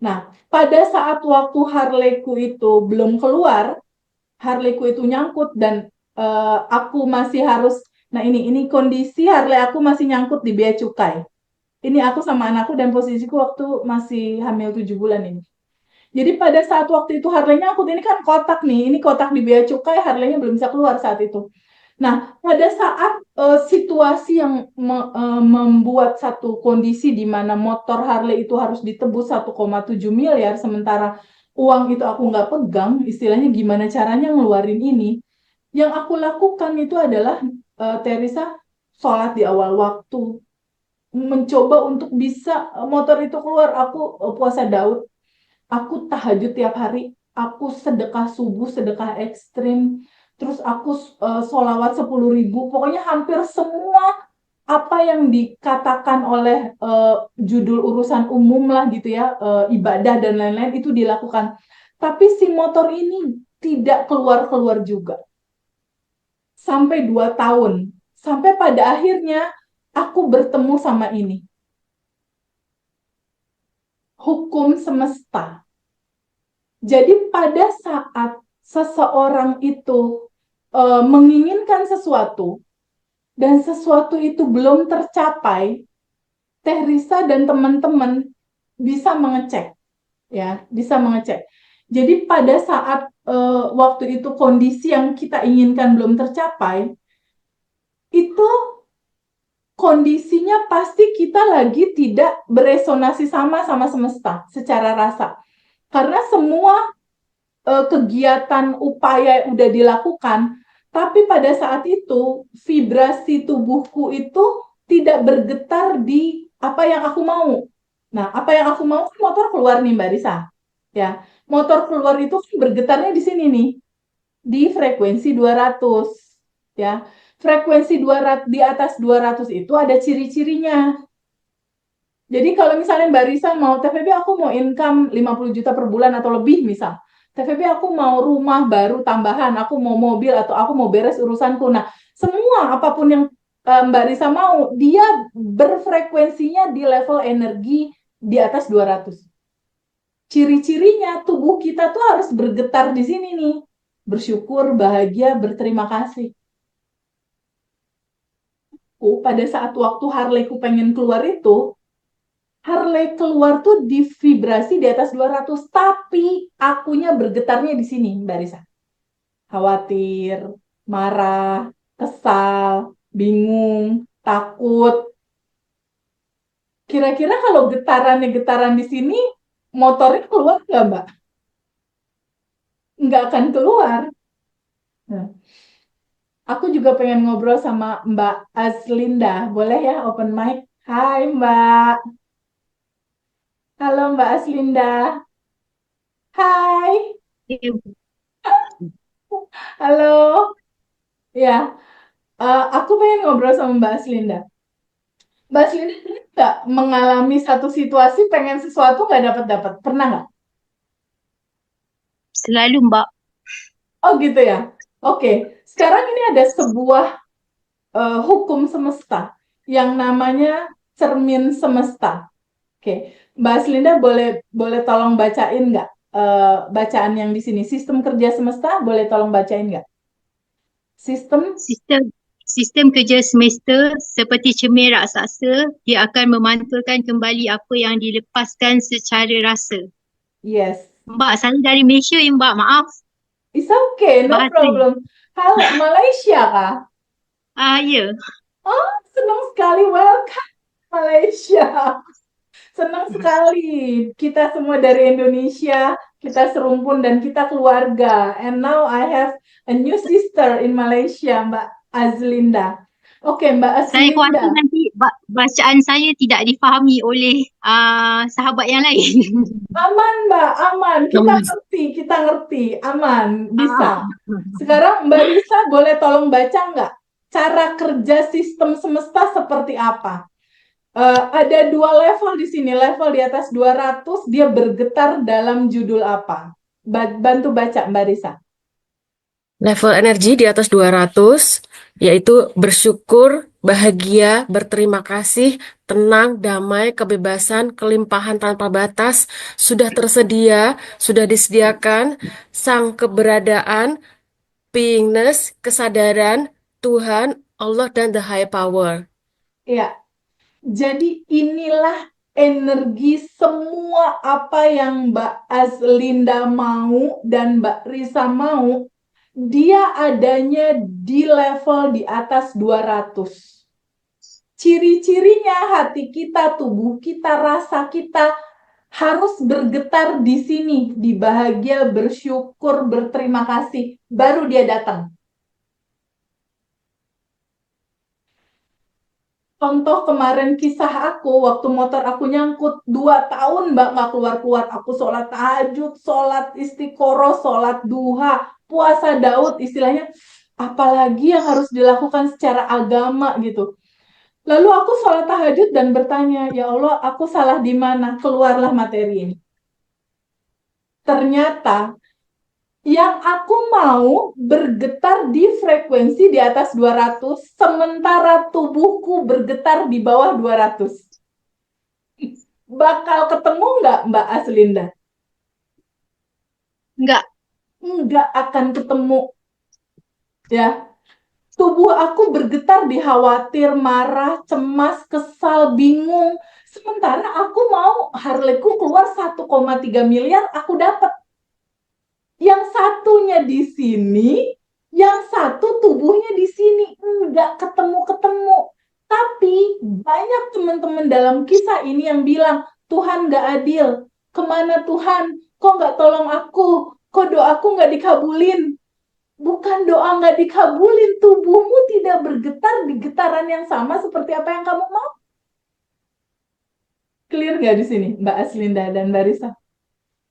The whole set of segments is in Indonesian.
Nah, pada saat waktu Harley-ku itu belum keluar, Harley-ku itu nyangkut dan aku masih harus, nah ini kondisi Harley aku masih nyangkut di bea cukai. Ini aku sama anakku dan posisiku waktu masih hamil 7 bulan ini. Jadi pada saat waktu itu Harley-nya aku ini kan kotak nih, ini kotak di bea cukai, Harley-nya belum bisa keluar saat itu. Nah, pada saat situasi yang membuat satu kondisi di mana motor Harley itu harus ditebus 1,7 miliar, sementara uang itu aku nggak pegang, istilahnya gimana caranya ngeluarin ini. Yang aku lakukan itu adalah, Teresa, sholat di awal waktu, mencoba untuk bisa motor itu keluar. Aku puasa Daud, aku tahajud tiap hari, aku sedekah subuh, sedekah ekstrim, terus aku sholawat 10.000, pokoknya hampir semua apa yang dikatakan oleh judul urusan umum lah gitu ya, ibadah dan lain-lain itu dilakukan. Tapi si motor ini tidak keluar-keluar juga sampai 2 tahun. Sampai pada akhirnya aku bertemu sama ini, hukum semesta. Jadi pada saat seseorang itu menginginkan sesuatu dan sesuatu itu belum tercapai, Teh Risa dan teman-teman bisa mengecek, ya, bisa mengecek. Jadi pada saat waktu itu kondisi yang kita inginkan belum tercapai, itu kondisinya pasti kita lagi tidak beresonasi sama semesta secara rasa. Karena semua kegiatan upaya udah dilakukan, tapi pada saat itu vibrasi tubuhku itu tidak bergetar di apa yang aku mau. Nah, apa yang aku mau kan motor keluar nih Mbak Risa. Ya, motor keluar itu kan bergetarnya di sini nih, di frekuensi 200. Ya. Frekuensi 200, di atas 200 itu ada ciri-cirinya. Jadi kalau misalnya Mbak Risa mau TVB, aku mau income 50 juta per bulan atau lebih misal. TVB aku mau rumah baru tambahan, aku mau mobil atau aku mau beres urusanku. Nah, semua apapun yang Mbak Risa mau, dia berfrekuensinya di level energi di atas 200. Ciri-cirinya tubuh kita tuh harus bergetar di sini nih. Bersyukur, bahagia, berterima kasih. Pada saat waktu Harley-ku pengen keluar itu, Harley keluar tuh di vibrasi di atas 200, tapi akunya bergetarnya di sini, Mbak Risa. Khawatir, marah, kesal, bingung, takut. Kira-kira kalau getarannya getaran di sini, motornya keluar nggak, Mbak? Nggak akan keluar. Nah, aku juga pengen ngobrol sama Mbak Aslinda. Boleh ya open mic? Hai, Mbak. Halo, Mbak Aslinda. Hai. Halo. Ya, aku pengen ngobrol sama Mbak Aslinda. Mbak Aslinda pernah nggak mengalami satu situasi pengen sesuatu nggak dapat-dapat? Pernah nggak? Selalu Mbak. Oh gitu ya. Oke, sekarang ini ada sebuah hukum semesta yang namanya cermin semesta. Oke, Mbak Aslinda boleh boleh tolong bacain nggak bacaan yang di sini? Sistem kerja semesta boleh tolong bacain nggak? Sistem, Sistem sistem kerja semesta seperti cermin raksasa, dia akan memantulkan kembali apa yang dilepaskan secara rasa. yes. Mbak, saya dari Malaysia ya Mbak, maaf It's okay, no bahasa ni. problem. Halo, Malaysia kah? Ya. Oh, senang sekali. Welcome, Malaysia. Senang sekali. Kita semua dari Indonesia, kita serumpun dan kita keluarga. And now I have a new sister in Malaysia, Mbak Azlinda. Oke, Mbak Saya khawatir Azlinda. nanti bacaan saya tidak difahami oleh sahabat yang lain. Aman, Mbak, aman. Kita ngerti. Aman, bisa. Sekarang Mbak Risa boleh tolong baca nggak? Cara kerja sistem semesta seperti apa? Ada 2 level di sini. Level di atas 200 dia bergetar dalam judul apa? Bantu baca Mbak Risa. Level energi di atas 200, yaitu bersyukur, bahagia, berterima kasih, tenang, damai, kebebasan, kelimpahan tanpa batas, sudah tersedia, sudah disediakan, sang keberadaan, beingness, kesadaran, Tuhan, Allah, dan the high power. Ya, jadi inilah energi semua apa yang Mbak Aslinda mau dan Mbak Risa mau, dia adanya di level di atas 200. Ciri-cirinya hati kita, tubuh kita, rasa kita harus bergetar di sini, di bahagia, bersyukur, berterima kasih, baru dia datang. Contoh kemarin kisah aku, waktu motor aku nyangkut 2 tahun Mbak nggak keluar-keluar. Aku sholat tahajud, sholat istiqoroh, sholat duha, puasa Daud istilahnya. Apalagi yang harus dilakukan secara agama gitu. Lalu aku sholat tahajud dan bertanya, ya Allah, aku salah di mana? Keluarlah materi ini. Ternyata yang aku mau bergetar di frekuensi di atas 200, sementara tubuhku bergetar di bawah 200. Bakal ketemu nggak Mbak Aslinda? Enggak. Nggak akan ketemu. Ya, tubuh aku bergetar di khawatir, marah, cemas, kesal, bingung. Sementara aku mau Harley-ku keluar 1,3 miliar, aku dapat. Yang satunya di sini, yang satu tubuhnya di sini. Nggak ketemu-ketemu. Tapi banyak teman-teman dalam kisah ini yang bilang, Tuhan nggak adil. Kemana Tuhan? Kok nggak tolong aku? Kok doaku nggak dikabulin? Bukan doa nggak dikabulin, tubuhmu tidak bergetar di getaran yang sama seperti apa yang kamu mau. Clear nggak di sini, Mbak Aslinda dan Mbak Risa?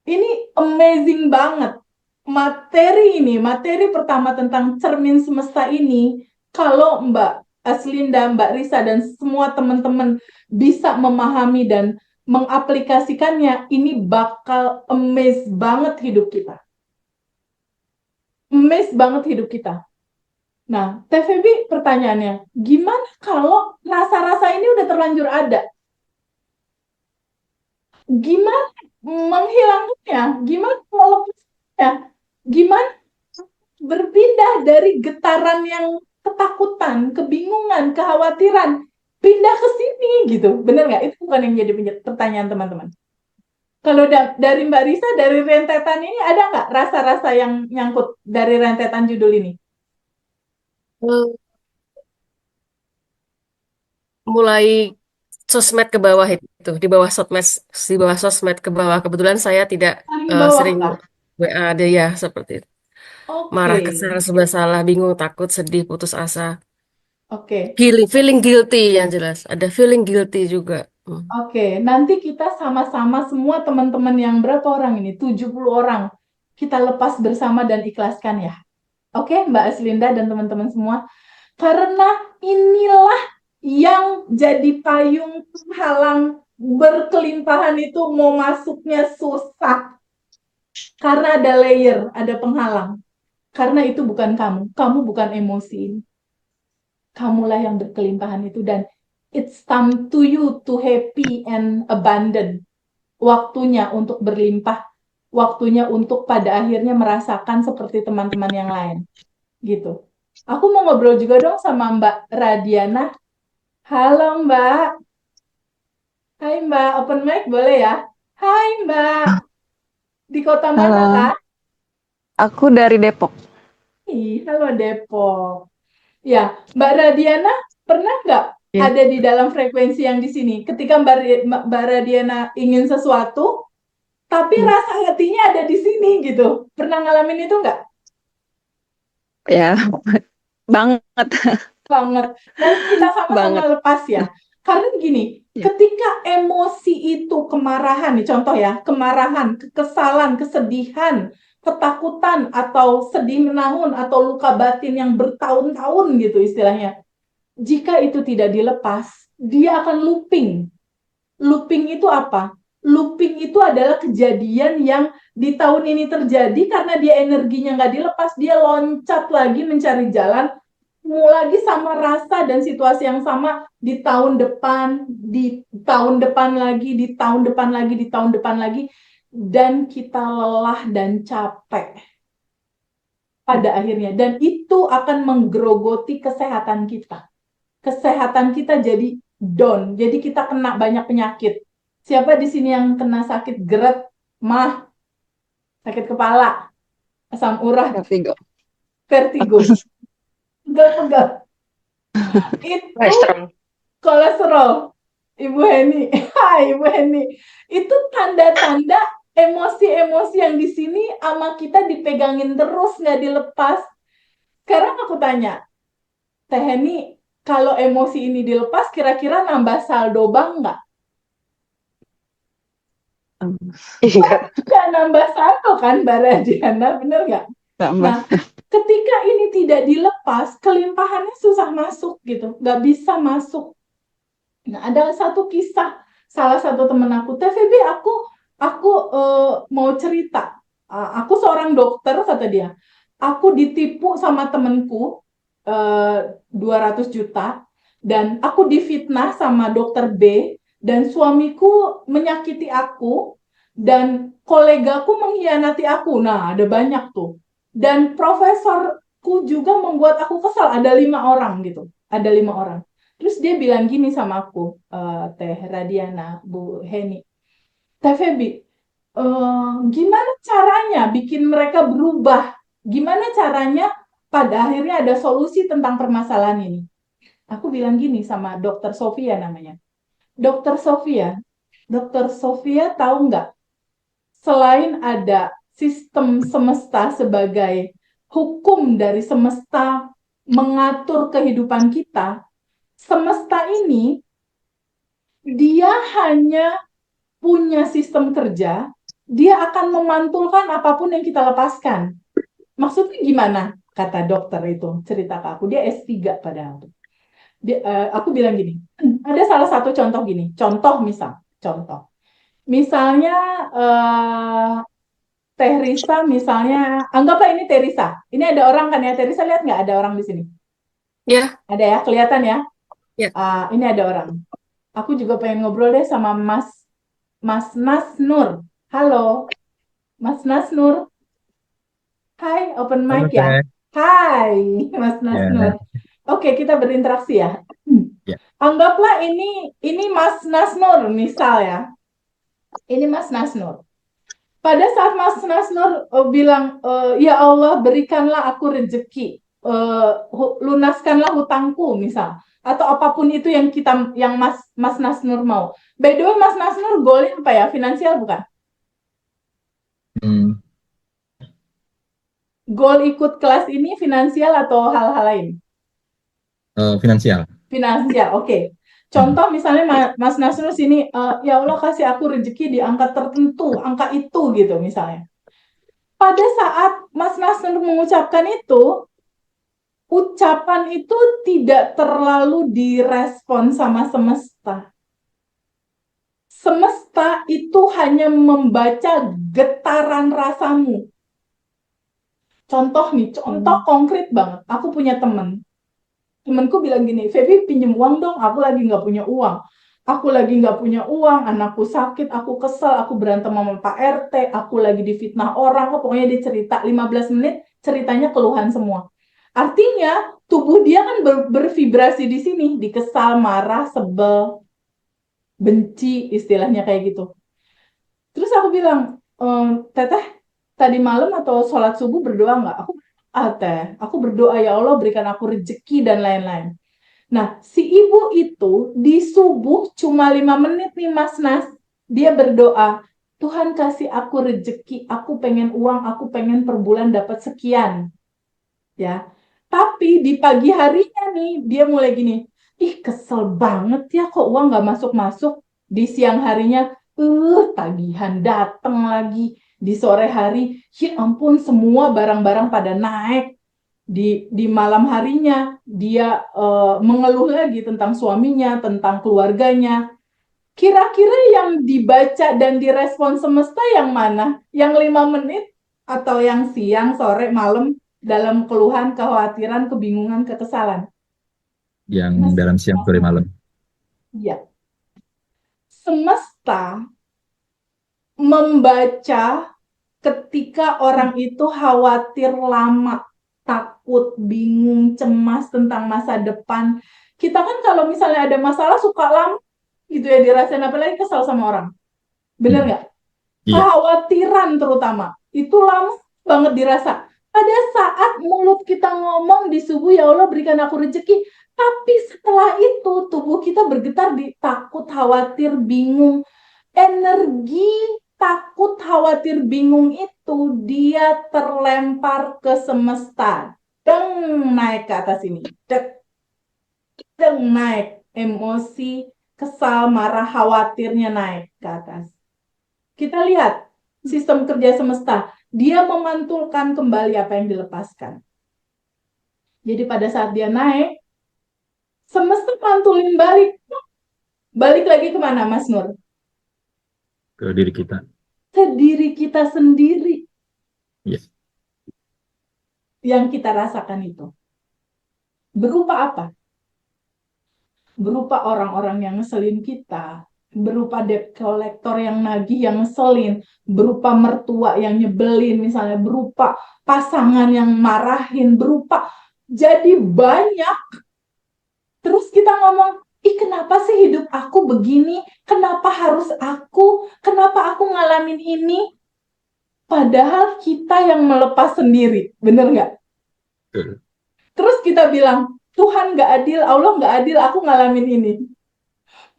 Ini amazing banget. Materi pertama tentang cermin semesta ini, kalau Mbak Aslinda, Mbak Risa, dan semua teman-teman bisa memahami dan mengaplikasikannya, ini bakal amaze banget hidup kita. Amaze banget hidup kita. Nah, TVB pertanyaannya, gimana kalau rasa-rasa ini udah terlanjur ada? Gimana menghilangkannya? Gimana melepasnya? Gimana berpindah dari getaran yang ketakutan, kebingungan, kekhawatiran, pindah ke sini gitu? Bener nggak? Itu bukan yang jadi pertanyaan teman-teman. Kalau dari Mbak Risa, dari rentetan ini ada nggak rasa-rasa yang nyangkut dari rentetan judul ini? Eh, Mulai sosmed ke bawah itu, di bawah sosmed ke bawah. Kebetulan saya tidak Paling bawah sering kah? WA ada ya seperti itu. Oke, Marah, kesal, serba salah, bingung, takut, sedih, putus asa. oke. Feeling guilty yang jelas. Ada feeling guilty juga. Hmm. Oke, nanti kita sama-sama semua teman-teman yang berapa orang ini? 70 orang. Kita lepas bersama dan ikhlaskan ya. Oke, Mbak Aslinda dan teman-teman semua. Karena inilah yang jadi payung penghalang berkelimpahan itu mau masuknya susah. Karena ada layer, ada penghalang. Karena itu bukan kamu. Kamu bukan emosi ini. Kamulah yang berkelimpahan itu dan it's time to you to happy and abundant. Waktunya untuk berlimpah, waktunya untuk pada akhirnya merasakan seperti teman-teman yang lain. Gitu. Aku mau ngobrol juga dong sama Mbak Radiana. Halo Mbak. Hai Mbak, open mic boleh ya? Hai Mbak, di kota mana Halo, Kak? aku dari Depok. Halo Depok. Ya, Mbak Radiana pernah nggak Ya. ada di dalam frekuensi yang di sini? Ketika Mbak Radiana ingin sesuatu, tapi Hmm. rasa hatinya ada di sini gitu. Pernah ngalamin itu nggak? Ya, banget, Banget. Nanti kita sama-sama banget. lepas ya. Karena gini, Ya. ketika emosi itu kemarahan, nih contoh ya, kemarahan, kekesalan, kesedihan, ketakutan, atau sedih menahun, atau luka batin yang bertahun-tahun gitu istilahnya. Jika itu tidak dilepas, dia akan looping. Looping itu apa? looping itu adalah kejadian yang di tahun ini terjadi karena dia energinya nggak dilepas, dia loncat lagi mencari jalan, lagi sama rasa dan situasi yang sama di tahun depan, di tahun depan lagi, di tahun depan lagi, di tahun depan lagi, dan kita lelah dan capek pada akhirnya, dan itu akan menggerogoti kesehatan kita. Kesehatan kita jadi down, jadi kita kena banyak penyakit. Siapa di sini yang kena sakit GERD, mah, sakit kepala, asam urat, Vertigo. vertigo, pegal-pegal? Itu Kolesterol. kolesterol, Ibu Heni. Hai, Ibu Heni. Itu tanda-tanda emosi-emosi yang di sini sama kita dipegangin terus, nggak dilepas. Sekarang aku tanya, Teh Heni, kalau emosi ini dilepas, kira-kira nambah saldo bank nggak? Iya, Nggak nambah saldo kan, Mbak Radiana, bener nggak? tambah. Nah, ketika ini tidak dilepas, kelimpahannya susah masuk gitu, nggak bisa masuk. Nah, ada satu kisah salah satu temen aku, TVB, aku mau cerita. Aku seorang dokter, kata dia. Aku ditipu sama temenku 200 juta dan aku difitnah sama dokter B dan suamiku menyakiti aku dan kolegaku mengkhianati aku. Nah, ada banyak tuh. Dan profesorku juga membuat aku kesal. Ada 5 orang gitu. Ada 5 orang. Terus dia bilang gini sama aku, Teh Radiana, Bu Heni, Teh Febi, gimana caranya bikin mereka berubah? Gimana caranya pada akhirnya ada solusi tentang permasalahan ini? Aku bilang gini sama Dokter Sofia namanya. Dokter Sofia tahu nggak? Selain ada sistem semesta sebagai hukum dari semesta mengatur kehidupan kita, semesta ini dia hanya punya sistem kerja, dia akan memantulkan apapun yang kita lepaskan. Maksudnya gimana? Kata dokter itu, cerita ke aku. Dia S3 padahal. Aku bilang gini, ada salah satu contoh gini. Contoh. Misalnya Teh Risa misalnya, anggaplah ini Teh Risa. Ini ada orang kan ya, Teh Risa lihat nggak ada orang di sini? Ya, Ada ya, kelihatan ya? ya. Ini ada orang. Aku juga pengen ngobrol deh sama Mas Nas Nur. Halo, Mas Nas Nur. Hai, open Halo mic ya. Teh. Hai, Mas Nas Ya, Nur. Oke, kita berinteraksi ya. ya. Anggaplah ini Mas Nas Nur, misal ya. Ini Mas Nas Nur. Pada saat Mas Nas Nur bilang, ya Allah berikanlah aku rezeki, lunaskanlah hutangku misal, atau apapun itu yang Mas Nas Nur mau. By the way, Mas Nas Nur goalnya apa ya? Finansial bukan? Hmm, Goal ikut kelas ini finansial atau hal-hal lain? finansial. Finansial, oke. Contoh misalnya Mas Nasrul sini, ya Allah kasih aku rezeki di angka tertentu, angka itu gitu misalnya. Pada saat Mas Nasrul mengucapkan itu, ucapan itu tidak terlalu direspon sama semesta. Semesta itu hanya membaca getaran rasamu. Contoh nih, contoh konkret banget. Aku punya temenku bilang gini, Feby pinjem uang dong, aku lagi nggak punya uang. Anakku sakit, aku kesel, aku berantem sama Pak RT, aku lagi difitnah orang, pokoknya dia cerita 15 menit, ceritanya keluhan semua. Artinya, tubuh dia kan bervibrasi di sini, di kesal, marah, sebel, benci, istilahnya kayak gitu. Terus aku bilang, Teteh, tadi malam atau sholat subuh berdoa nggak? Aku berdoa ya Allah berikan aku rezeki dan lain-lain. Nah, si ibu itu di subuh cuma 5 menit nih Mas Nas. Dia berdoa, Tuhan kasih aku rezeki, aku pengen uang, aku pengen per bulan dapat sekian. Ya. Tapi di pagi harinya nih, dia mulai gini, ih kesel banget ya kok uang nggak masuk-masuk. Di siang harinya, tagihan datang lagi. Di sore hari, ya ampun semua barang-barang pada naik. Di malam harinya dia mengeluh lagi tentang suaminya, tentang keluarganya. Kira-kira yang dibaca dan direspon semesta yang mana? Yang 5 menit atau yang siang, sore, malam dalam keluhan, kekhawatiran, kebingungan, kekesalan? Yang Mas, dalam siang, sore, malam. ya. Semesta membaca ketika orang itu khawatir lama, takut, bingung, cemas tentang masa depan. Kita kan kalau misalnya ada masalah suka lama gitu ya dirasain, apalagi kesal sama orang. Bener nggak? Iya. Kekhawatiran terutama itu lama banget dirasa. Pada saat mulut kita ngomong di subuh, ya Allah berikan aku rezeki, tapi setelah itu tubuh kita bergetar di takut, khawatir, bingung. Energi takut, khawatir, bingung itu dia terlempar ke semesta. Deng, naik ke atas ini. Deng, naik. Emosi, kesal, marah, khawatirnya naik ke atas. Kita lihat sistem kerja semesta. Dia memantulkan kembali apa yang dilepaskan. Jadi pada saat dia naik, semesta mantulin balik. Balik lagi kemana, Mas Nur? Ke diri kita. Ke diri kita sendiri. Yes. Yang kita rasakan itu. Berupa apa? Berupa orang-orang yang ngeselin kita, berupa debt collector yang nagih, yang ngeselin, berupa mertua yang nyebelin, misalnya berupa pasangan yang marahin, berupa jadi banyak. Terus kita ngomong, ih kenapa sih hidup aku begini? Kenapa harus aku? Kenapa aku ngalamin ini? Padahal kita yang melepas sendiri, bener nggak? Terus kita bilang, Tuhan nggak adil, Allah nggak adil, aku ngalamin ini.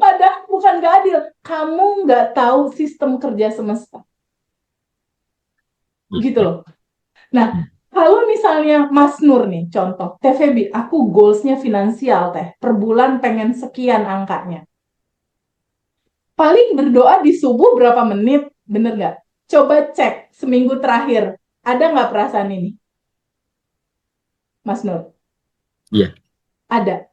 Padahal bukan nggak adil, kamu nggak tahu sistem kerja semesta. Gitu loh. Nah, kalau misalnya Mas Nur nih, contoh, Teh Febi, aku goalsnya finansial, Teh. Per bulan pengen sekian angkanya. Paling berdoa di subuh berapa menit, bener nggak? Coba cek seminggu terakhir, ada nggak perasaan ini? Mas Nur? Iya. Ada.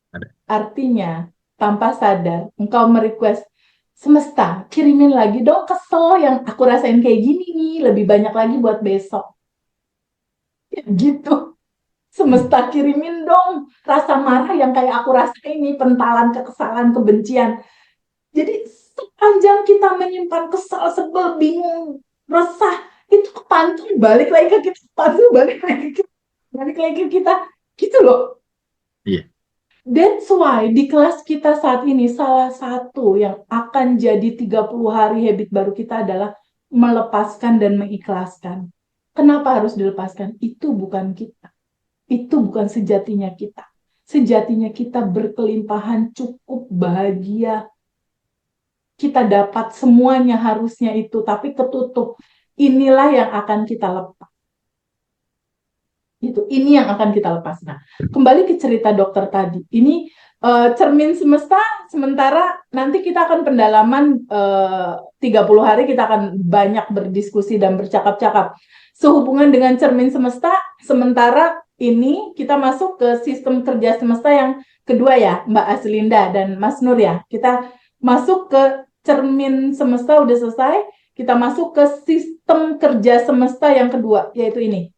Ada. Artinya, tanpa sadar, engkau merequest, semesta, kirimin lagi dong kesel yang aku rasain kayak gini nih, lebih banyak lagi buat besok. Ya gitu. Semesta kirimin dong rasa marah yang kayak aku rasain nih, pentalan, kekesalan, kebencian. Jadi sepanjang kita menyimpan kesal, sebel, bingung, resah, itu kepantul balik lagi ke kita, kepantul balik lagi ke kita, gitu loh. Iya. That's why di kelas kita saat ini salah satu yang akan jadi 30 hari habit baru kita adalah melepaskan dan mengikhlaskan. Kenapa harus dilepaskan? Itu bukan kita. Itu bukan sejatinya kita. Sejatinya kita berkelimpahan, cukup, bahagia. Kita dapat semuanya harusnya itu, tapi ketutup. Inilah yang akan kita lepas. Itu, ini yang akan kita lepas. Nah, kembali ke cerita dokter tadi. Ini cermin semesta, sementara nanti kita akan pendalaman 30 hari, kita akan banyak berdiskusi dan bercakap-cakap. Sehubungan dengan cermin semesta, sementara ini kita masuk ke sistem kerja semesta yang kedua ya, Mbak Aslinda dan Mas Nur ya. Kita masuk ke cermin semesta udah selesai, kita masuk ke sistem kerja semesta yang kedua, yaitu ini.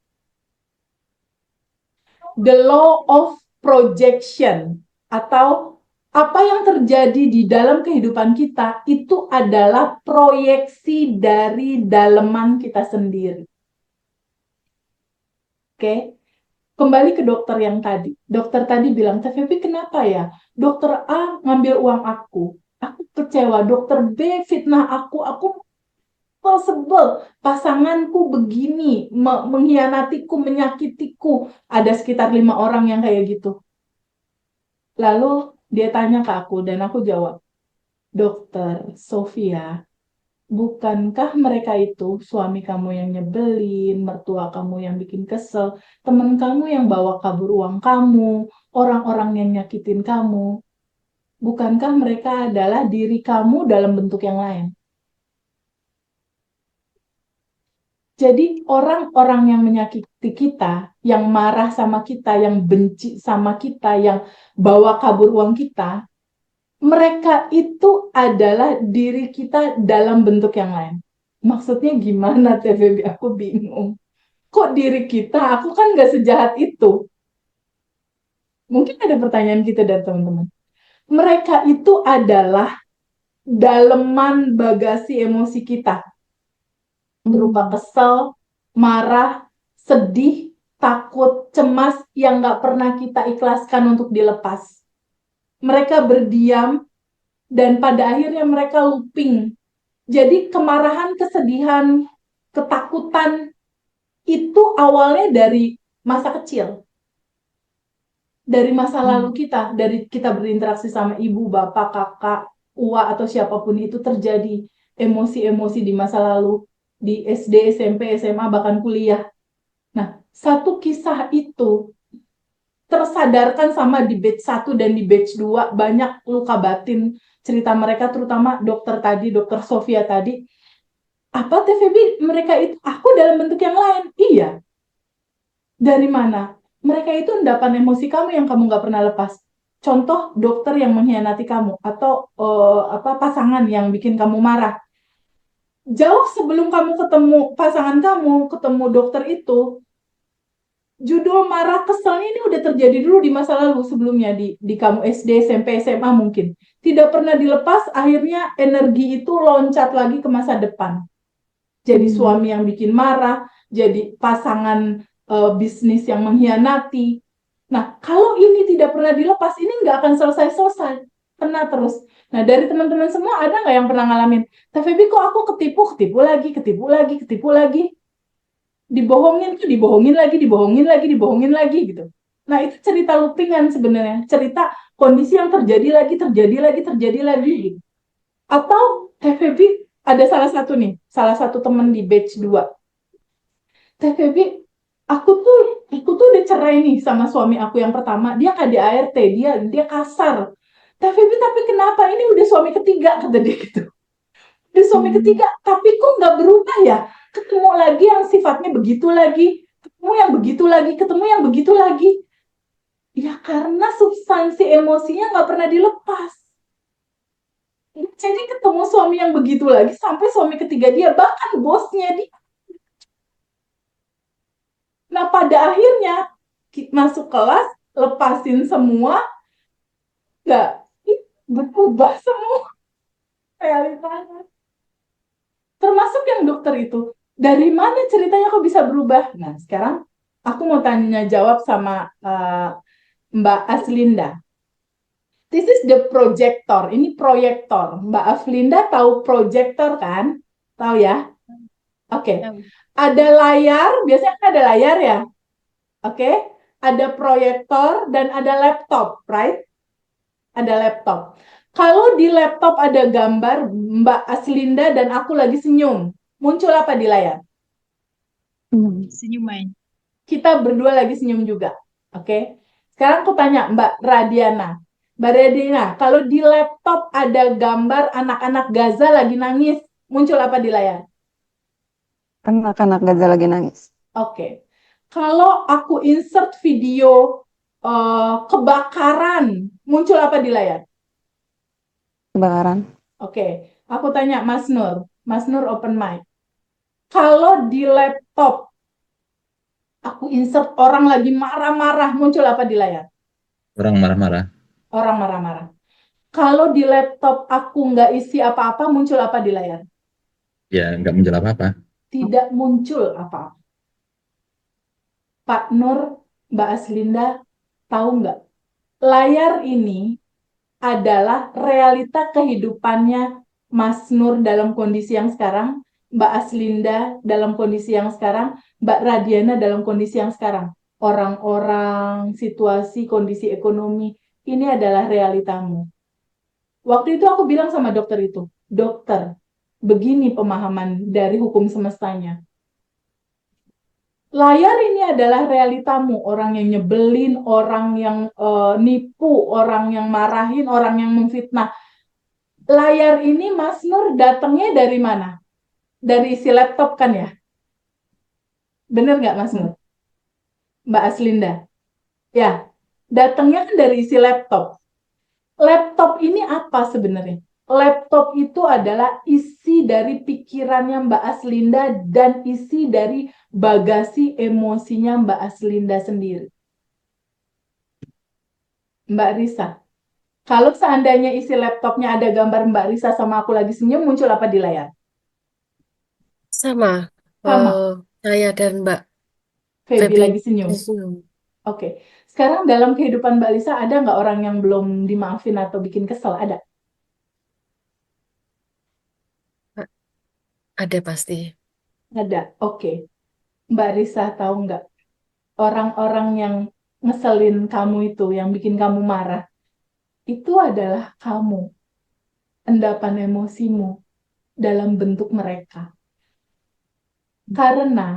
The law of projection, atau apa yang terjadi di dalam kehidupan kita itu adalah proyeksi dari daleman kita sendiri. Oke, kembali ke dokter yang tadi. Dokter tadi bilang, Teh kenapa ya? Dokter A ngambil uang aku kecewa. Dokter B fitnah aku sebel. Pasanganku begini, mengkhianatiku, menyakitiku. Ada sekitar 5 orang yang kayak gitu. Lalu dia tanya ke aku dan aku jawab, Dokter Sofia, bukankah mereka itu suami kamu yang nyebelin, mertua kamu yang bikin kesel, teman kamu yang bawa kabur uang kamu, orang-orang yang nyakitin kamu? Bukankah mereka adalah diri kamu dalam bentuk yang lain? Jadi orang-orang yang menyakiti kita, yang marah sama kita, yang benci sama kita, yang bawa kabur uang kita, Mereka itu adalah diri kita dalam bentuk yang lain. Maksudnya gimana, TVB? Aku bingung. Kok diri kita? Aku kan nggak sejahat itu. Mungkin ada pertanyaan kita dari teman-teman. Mereka itu adalah daleman bagasi emosi kita. Berupa kesel, marah, sedih, takut, cemas yang nggak pernah kita ikhlaskan untuk dilepas. Mereka berdiam dan pada akhirnya mereka looping. Jadi kemarahan, kesedihan, ketakutan itu awalnya dari masa kecil. Dari masa lalu kita, dari kita berinteraksi sama ibu, bapak, kakak, uwa, atau siapapun itu terjadi emosi-emosi di masa lalu, di SD, SMP, SMA, bahkan kuliah. Nah, satu kisah itu tersadarkan sama di batch 1 dan di batch 2 banyak luka batin cerita mereka, terutama dokter tadi, dokter Sofia tadi. Apa TVB mereka itu? Aku dalam bentuk yang lain. Iya. Dari mana? Mereka itu endapan emosi kamu yang kamu nggak pernah lepas. Contoh dokter yang mengkhianati kamu atau pasangan yang bikin kamu marah. Jauh sebelum kamu ketemu pasangan kamu, ketemu dokter itu, judul marah keselnya ini udah terjadi dulu di masa lalu sebelumnya di kamu SD, SMP, SMA mungkin. Tidak pernah dilepas, akhirnya energi itu loncat lagi ke masa depan. Jadi suami yang bikin marah, jadi pasangan bisnis yang mengkhianati. Nah, kalau ini tidak pernah dilepas, ini nggak akan selesai-selesai. Kena terus. Nah, dari teman-teman semua ada nggak yang pernah ngalamin? TVB kok aku ketipu lagi, ketipu lagi, ketipu lagi. Dibohongin tuh, dibohongin lagi gitu. Nah, itu cerita loopingan sebenarnya. Cerita kondisi yang terjadi lagi gitu. Atau TVB ada salah satu teman di batch 2. TVB, aku tuh udah cerai nih sama suami aku yang pertama. Dia KDART, dia kasar. TVB, tapi kenapa ini udah suami ketiga, kata dia gitu. Udah suami ketiga, tapi kok nggak berubah ya? Ketemu lagi yang sifatnya begitu lagi, ketemu yang begitu lagi, ketemu yang begitu lagi. Ya karena substansi emosinya nggak pernah dilepas. Jadi ketemu suami yang begitu lagi sampai suami ketiga dia, bahkan bosnya dia. Nah, pada akhirnya masuk kelas, lepasin semua, nggak berubah semua realitanya. Termasuk yang dokter itu. Dari mana ceritanya kok bisa berubah? Nah, sekarang aku mau tanya jawab sama Mbak Aslinda. This is the projector. Ini proyektor. Mbak Aslinda tahu proyektor kan? Tahu ya? Oke. Tahu. Ada layar, biasanya kan ada layar ya. Oke. Ada proyektor dan ada laptop, right? Ada laptop. Kalau di laptop ada gambar Mbak Aslinda dan aku lagi senyum, muncul apa di layar? Senyuman. Kita berdua lagi senyum juga. Oke. Sekarang aku tanya Mbak Radiana. Mbak Radiana, kalau di laptop ada gambar anak-anak Gaza lagi nangis, muncul apa di layar? Anak-anak Gaza lagi nangis. Oke. Kalau aku insert video kebakaran, muncul apa di layar? Kebakaran. Oke. Aku tanya Mas Nur. Mas Nur open mic. Kalau di laptop aku insert orang lagi marah-marah, muncul apa di layar? Orang marah-marah. Orang marah-marah. Kalau di laptop aku nggak isi apa-apa, muncul apa di layar? Ya, nggak muncul apa-apa. Tidak muncul apa-apa. Pak Nur, Mbak Aslinda, tahu nggak? Layar ini adalah realita kehidupannya Mas Nur dalam kondisi yang sekarang, Mbak Aslinda dalam kondisi yang sekarang, Mbak Radiana dalam kondisi yang sekarang. Orang-orang, situasi, kondisi ekonomi, ini adalah realitamu. Waktu itu aku bilang sama dokter itu, dokter, begini pemahaman dari hukum semestanya. Layar ini adalah realitamu, orang yang nyebelin, orang yang nipu, orang yang marahin, orang yang memfitnah. Layar ini Mas Nur datangnya dari mana? Dari isi laptop kan ya? Bener nggak Mas Nur? Mbak Aslinda? Ya, datangnya kan dari isi laptop. Laptop ini apa sebenarnya? Laptop itu adalah isi dari pikirannya Mbak Aslinda dan isi dari bagasi emosinya Mbak Aslinda sendiri. Mbak Risa, kalau seandainya isi laptopnya ada gambar Mbak Risa sama aku lagi senyum, muncul apa di layar? Sama. Sama, Saya dan Mbak Feby Febri lagi senyum. senyum. Oke, sekarang dalam kehidupan Mbak Lisa ada nggak orang yang belum dimaafin atau bikin kesel? Ada? Ada pasti. Ada. Oke. Mbak Risa tahu nggak orang-orang yang ngeselin kamu itu, yang bikin kamu marah, itu adalah kamu, endapan emosimu dalam bentuk mereka. Karena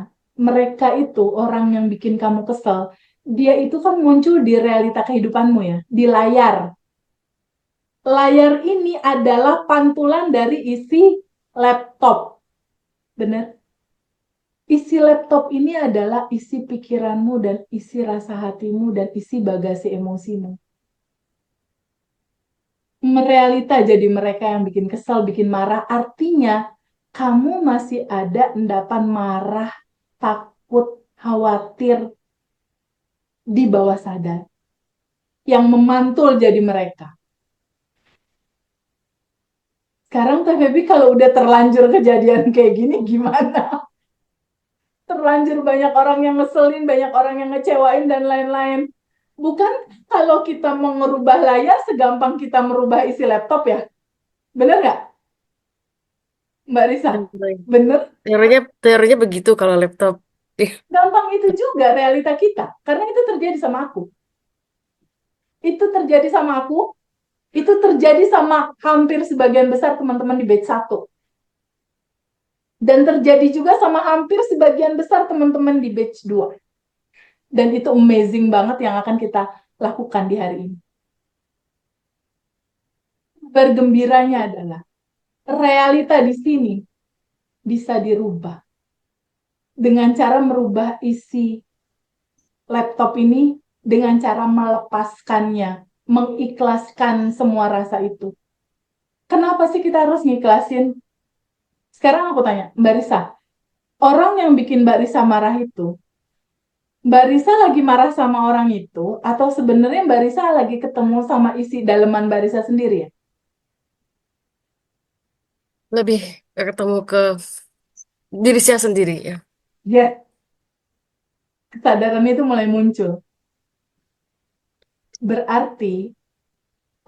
mereka itu orang yang bikin kamu kesel, dia itu kan muncul di realita kehidupanmu ya, di layar. Layar ini adalah pantulan dari isi laptop. Benar? Isi laptop ini adalah isi pikiranmu dan isi rasa hatimu dan isi bagasi emosimu. Merealita jadi mereka yang bikin kesel, bikin marah. Artinya kamu masih ada endapan marah, takut, khawatir di bawah sadar yang memantul jadi mereka. Sekarang Teh Febi kalau udah terlanjur kejadian kayak gini gimana? Terlanjur banyak orang yang ngeselin, banyak orang yang ngecewain dan lain-lain. Bukan kalau kita mau merubah layar segampang kita merubah isi laptop ya. Bener nggak, Mbak Risa? Bener? Teorinya begitu kalau laptop. Ih, Gampang itu juga realita kita. Karena itu terjadi sama aku. Itu terjadi sama aku. Itu terjadi sama hampir sebagian besar teman-teman di batch 1. Dan terjadi juga sama hampir sebagian besar teman-teman di batch 2. Dan itu amazing banget yang akan kita lakukan di hari ini. Bergembiranya adalah realita di sini bisa dirubah dengan cara merubah isi laptop ini dengan cara melepaskannya, mengikhlaskan semua rasa itu. Kenapa sih kita harus ngiklasin? Sekarang aku tanya, Mbak Risa, orang yang bikin Mbak Risa marah itu, Mbak Risa lagi marah sama orang itu, atau sebenarnya Mbak Risa lagi ketemu sama isi daleman Mbak Risa sendiri ya? lebih ketemu ke diri saya sendiri ya. Ya, kesadaran itu mulai muncul. Berarti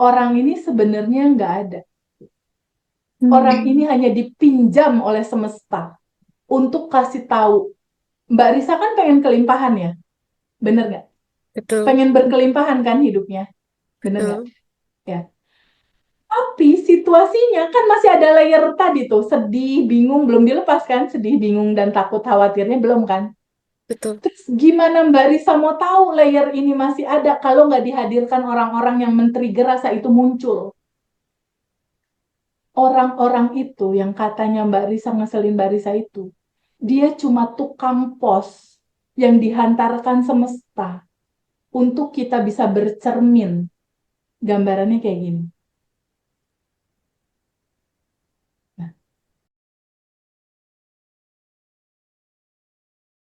orang ini sebenarnya nggak ada. Orang ini hanya dipinjam oleh semesta untuk kasih tahu. Mbak Risa kan pengen kelimpahan ya? Bener nggak? Betul, Pengen berkelimpahan kan hidupnya? Bener nggak? betul, Ya. Tapi situasinya kan masih ada layer tadi tuh, sedih, bingung, belum dilepas kan? Sedih, bingung, dan takut khawatirnya belum kan? betul. Terus gimana Mbak Risa mau tahu layer ini masih ada kalau nggak dihadirkan orang-orang yang men-trigger rasa itu muncul? Orang-orang itu yang katanya Mbak Risa ngeselin Mbak Risa itu, dia cuma tukang pos yang dihantarkan semesta untuk kita bisa bercermin. Gambarannya kayak gini.